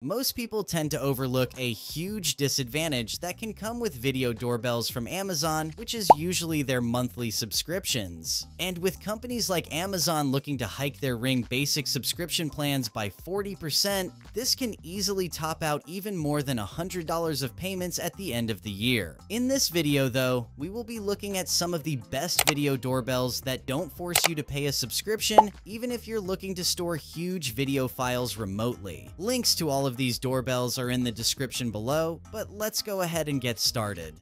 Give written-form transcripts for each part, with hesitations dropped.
Most people tend to overlook a huge disadvantage that can come with video doorbells from Amazon, which is usually their monthly subscriptions. And with companies like Amazon looking to hike their Ring basic subscription plans by 40%, this can easily top out even more than $100 of payments at the end of the year. In this video though, we will be looking at some of the best video doorbells that don't force you to pay a subscription, even if you're looking to store huge video files remotely. Links to all of these doorbells are in the description below, but let's go ahead and get started.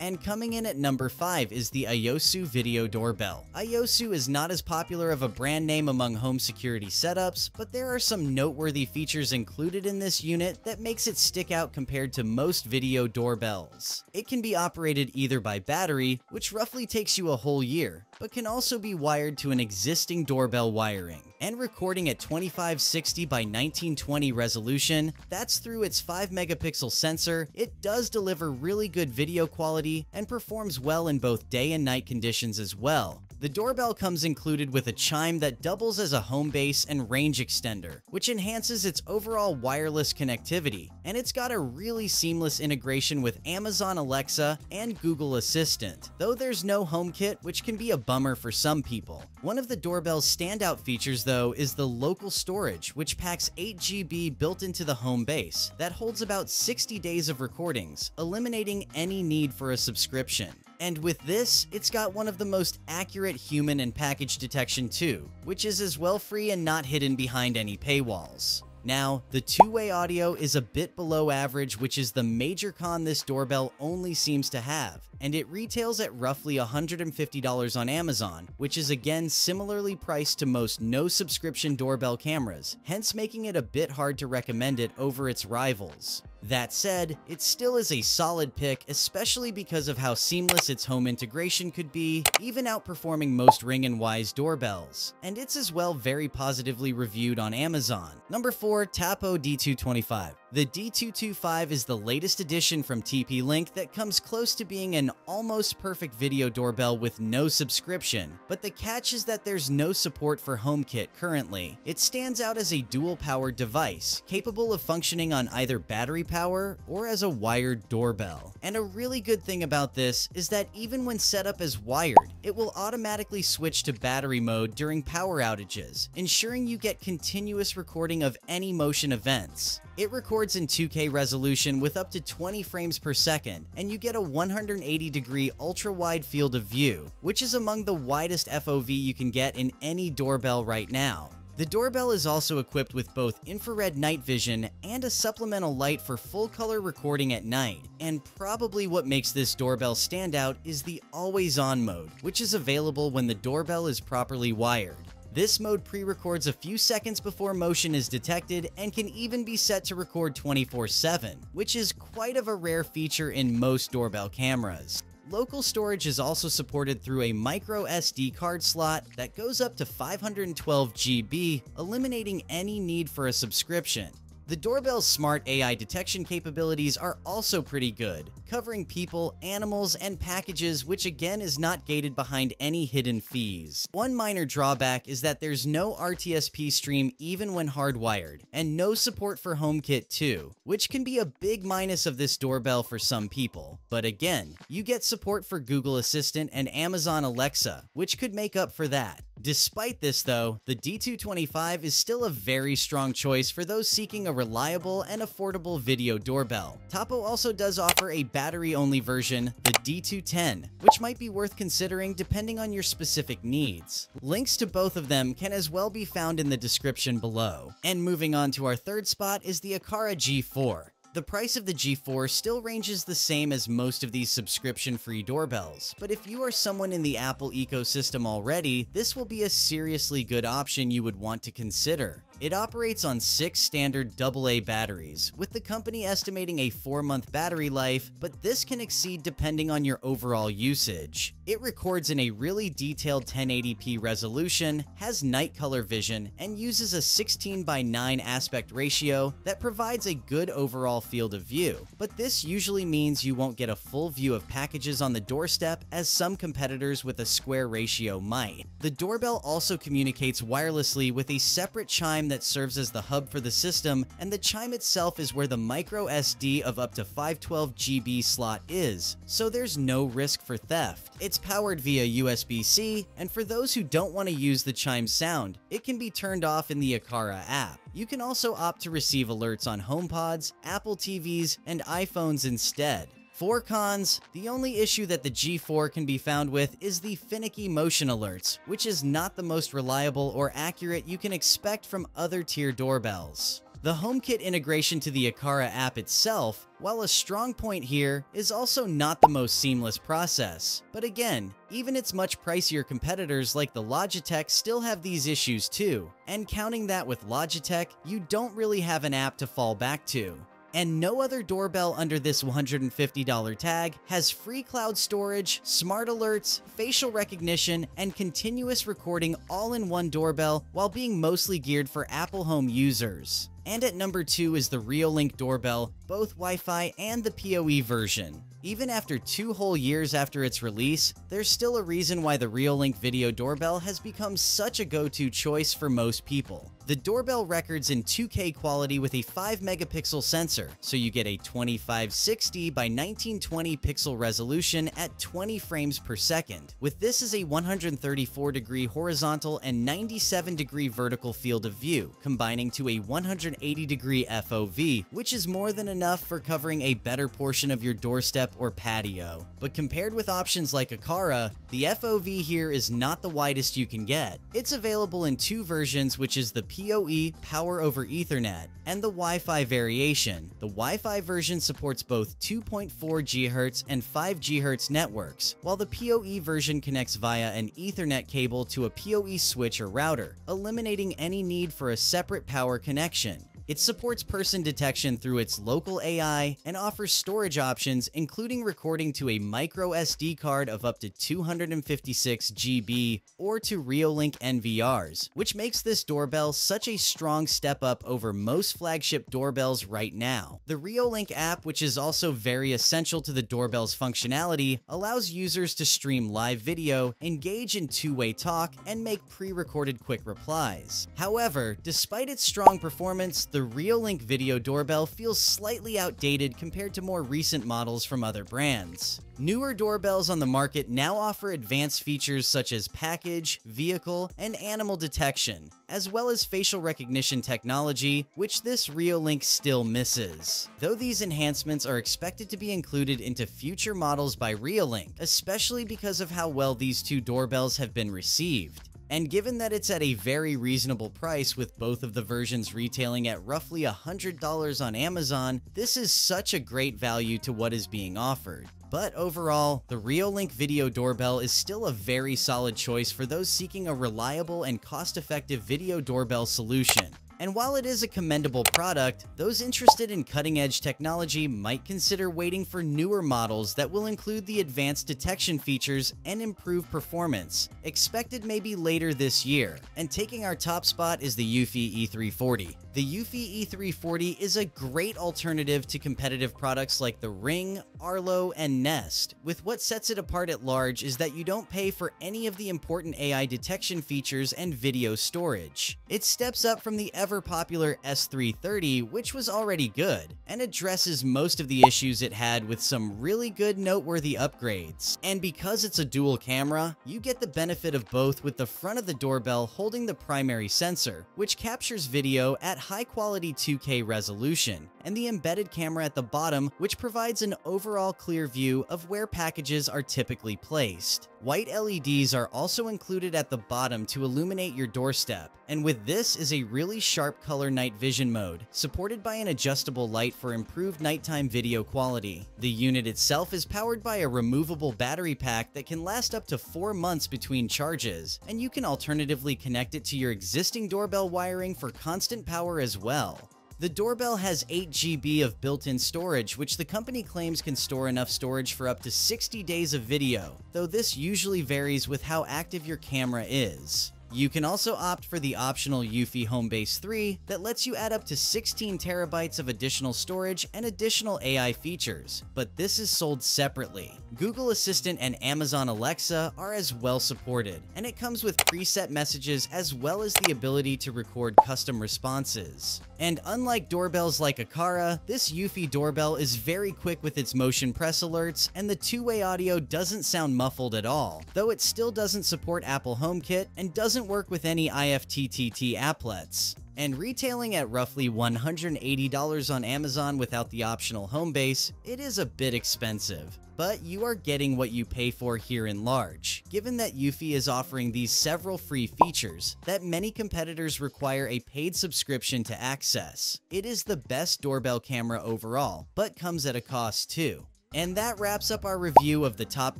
And coming in at number 5 is the iOsu video doorbell. iOsu is not as popular of a brand name among home security setups, but there are some noteworthy features included in this unit that makes it stick out compared to most video doorbells. It can be operated either by battery, which roughly takes you a whole year, but can also be wired to an existing doorbell wiring. And recording at 2560 by 1920 resolution, that's through its 5-megapixel sensor, it does deliver really good video quality and performs well in both day and night conditions as well. The doorbell comes included with a chime that doubles as a home base and range extender, which enhances its overall wireless connectivity, and it's got a really seamless integration with Amazon Alexa and Google Assistant, though there's no HomeKit, which can be a bummer for some people. One of the doorbell's standout features though is the local storage, which packs 8 GB built into the home base that holds about 60 days of recordings, eliminating any need for a subscription. And with this, it's got one of the most accurate human and package detection too, which is as well free and not hidden behind any paywalls. Now, the two-way audio is a bit below average, which is the major con this doorbell only seems to have, and it retails at roughly $150 on Amazon, which is again similarly priced to most no-subscription doorbell cameras, hence making it a bit hard to recommend it over its rivals. That said, it still is a solid pick, especially because of how seamless its home integration could be, even outperforming most Ring and Wise doorbells. And it's as well very positively reviewed on Amazon. Number 4, Tapo D225. The D225 is the latest addition from TP-Link that comes close to being an almost perfect video doorbell with no subscription, but the catch is that there's no support for HomeKit currently. It stands out as a dual-powered device, capable of functioning on either battery power or as a wired doorbell. And a really good thing about this is that even when set up as wired, it will automatically switch to battery mode during power outages, ensuring you get continuous recording of any motion events. It records in 2K resolution with up to 20 frames per second, and you get a 180-degree ultra-wide field of view, which is among the widest FOV you can get in any doorbell right now. The doorbell is also equipped with both infrared night vision and a supplemental light for full-color recording at night. And probably what makes this doorbell stand out is the always-on mode, which is available when the doorbell is properly wired. This mode pre-records a few seconds before motion is detected and can even be set to record 24/7, which is quite of a rare feature in most doorbell cameras. Local storage is also supported through a micro SD card slot that goes up to 512 GB, eliminating any need for a subscription. The doorbell's smart AI detection capabilities are also pretty good, covering people, animals, and packages, which again is not gated behind any hidden fees. One minor drawback is that there's no RTSP stream even when hardwired, and no support for HomeKit too, which can be a big minus of this doorbell for some people. But again, you get support for Google Assistant and Amazon Alexa, which could make up for that. Despite this though, the D225 is still a very strong choice for those seeking a reliable and affordable video doorbell. Tapo also does offer a battery-only version, the D210, which might be worth considering depending on your specific needs. Links to both of them can as well be found in the description below. And moving on to our third spot is the Arlo G4. The price of the G4 still ranges the same as most of these subscription-free doorbells, but if you are someone in the Apple ecosystem already, this will be a seriously good option you would want to consider. It operates on 6 standard AA batteries, with the company estimating a 4-month battery life, but this can exceed depending on your overall usage. It records in a really detailed 1080p resolution, has night color vision, and uses a 16:9 aspect ratio that provides a good overall field of view. But this usually means you won't get a full view of packages on the doorstep as some competitors with a square ratio might. The doorbell also communicates wirelessly with a separate chime that serves as the hub for the system, and the chime itself is where the micro SD of up to 512 GB slot is, so there's no risk for theft. It's powered via USB-C, and for those who don't want to use the chime sound, it can be turned off in the Aqara app. You can also opt to receive alerts on HomePods, Apple TVs, and iPhones instead. For cons, the only issue that the G4 can be found with is the finicky motion alerts, which is not the most reliable or accurate you can expect from other tier doorbells. The HomeKit integration to the Aqara app itself, while a strong point here, is also not the most seamless process. But again, even its much pricier competitors like the Logitech still have these issues too, and counting that with Logitech, you don't really have an app to fall back to. And no other doorbell under this $150 tag has free cloud storage, smart alerts, facial recognition, and continuous recording all in one doorbell while being mostly geared for Apple Home users. And at number 2 is the RealLink doorbell, both Wi-Fi and the PoE version. Even after 2 whole years after its release, there's still a reason why the RealLink video doorbell has become such a go-to choice for most people. The doorbell records in 2K quality with a 5-megapixel sensor, so you get a 2560 by 1920 pixel resolution at 20 frames per second. With this as a 134-degree horizontal and 97-degree vertical field of view, combining to a 180-degree FOV, which is more than enough for covering a better portion of your doorstep or patio. But compared with options like Aqara, the FOV here is not the widest you can get. It's available in 2 versions, which is the PoE Power over Ethernet and the Wi-Fi variation. The Wi-Fi version supports both 2.4 GHz and 5 GHz networks, while the PoE version connects via an Ethernet cable to a PoE switch or router, eliminating any need for a separate power connection. It supports person detection through its local AI and offers storage options, including recording to a micro SD card of up to 256 GB or to RealLink NVRs, which makes this doorbell such a strong step up over most flagship doorbells right now. The RealLink app, which is also very essential to the doorbell's functionality, allows users to stream live video, engage in two-way talk, and make pre-recorded quick replies. However, despite its strong performance, the RealLink video doorbell feels slightly outdated compared to more recent models from other brands. Newer doorbells on the market now offer advanced features such as package, vehicle, and animal detection, as well as facial recognition technology, which this RealLink still misses. Though these enhancements are expected to be included into future models by RealLink, especially because of how well these 2 doorbells have been received. And given that it's at a very reasonable price, with both of the versions retailing at roughly $100 on Amazon, this is such a great value to what is being offered. But overall, the RealLink video doorbell is still a very solid choice for those seeking a reliable and cost-effective video doorbell solution. And while it is a commendable product, those interested in cutting-edge technology might consider waiting for newer models that will include the advanced detection features and improved performance, expected maybe later this year. And taking our top spot is the Eufy E340. The Eufy E340 is a great alternative to competitive products like the Ring, Arlo, and Nest. With what sets it apart at large is that you don't pay for any of the important AI detection features and video storage. It steps up from the ever-popular S330, which was already good, and addresses most of the issues it had with some really good noteworthy upgrades. And because it's a dual camera, you get the benefit of both, with the front of the doorbell holding the primary sensor, which captures video at high-quality 2K resolution, and the embedded camera at the bottom, which provides an overall clear view of where packages are typically placed. White LEDs are also included at the bottom to illuminate your doorstep, and with this is a really sharp color night vision mode, supported by an adjustable light for improved nighttime video quality. The unit itself is powered by a removable battery pack that can last up to 4 months between charges, and you can alternatively connect it to your existing doorbell wiring for constant power as well. The doorbell has 8 GB of built-in storage, which the company claims can store enough storage for up to 60 days of video, though this usually varies with how active your camera is. You can also opt for the optional Eufy Homebase 3 that lets you add up to 16 terabytes of additional storage and additional AI features, but this is sold separately. Google Assistant and Amazon Alexa are as well supported, and it comes with preset messages as well as the ability to record custom responses. And unlike doorbells like Aqara, this Eufy doorbell is very quick with its motion press alerts, and the two-way audio doesn't sound muffled at all, though it still doesn't support Apple HomeKit and doesn't work with any IFTTT applets. And retailing at roughly $180 on Amazon without the optional Homebase, it is a bit expensive. But you are getting what you pay for here in large, given that Eufy is offering these several free features that many competitors require a paid subscription to access. It is the best doorbell camera overall, but comes at a cost too. And that wraps up our review of the top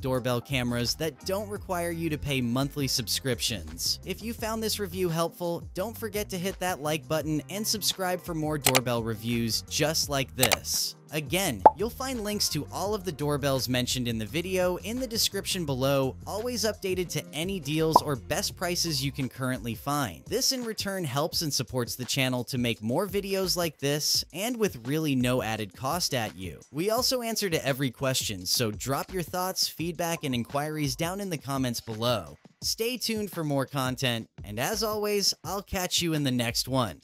doorbell cameras that don't require you to pay monthly subscriptions. If you found this review helpful, don't forget to hit that like button and subscribe for more doorbell reviews just like this. Again, you'll find links to all of the doorbells mentioned in the video in the description below, always updated to any deals or best prices you can currently find. This in return helps and supports the channel to make more videos like this, and with really no added cost at you. We also answer to every question, so drop your thoughts, feedback, and inquiries down in the comments below. Stay tuned for more content, and as always, I'll catch you in the next one.